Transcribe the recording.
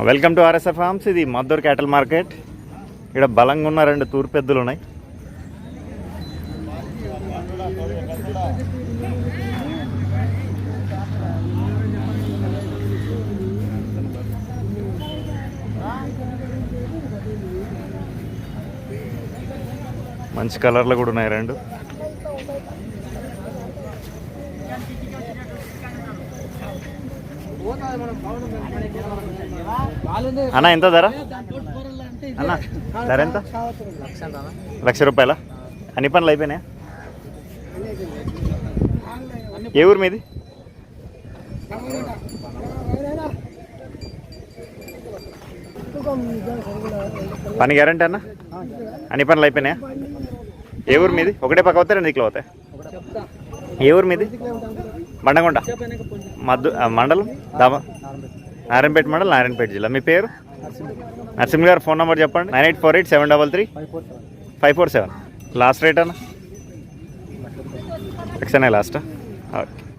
Welcome to RSR forms. ఇది Maddur క్యాటల్ market. ఇక్కడ బలంగా ఉన్న 2 తూర్పు ఎద్దులు ఉన్నాయి. మంచి కలర్లో కూడా ఉన్నాయి 2. అన్న ఎంత ధర? అన్న ధర ఎంత? 1,00,000 రూపాయల. అన్ని పనులు అయిపోయినాయా? ఏ ఊరు మీది? పని గ్యారంటీ అన్న? అన్ని పనులు అయిపోయినాయా? ఏ ఊరు మీది? ఒకటే పక్క అవుతాయి 2 దిక్కులు అవుతాయి? ఏ ఊరు మీది? బండగొండ మండలం నారాయణపేట మండలం, నారాయణపేట జిల్లా. మీ పేరు? నరసింహ గారు. ఫోన్ నెంబర్ చెప్పండి. 9848733547. లాస్ట్ రేట్ అన్న? 1,00,000 లాస్టా? ఓకే.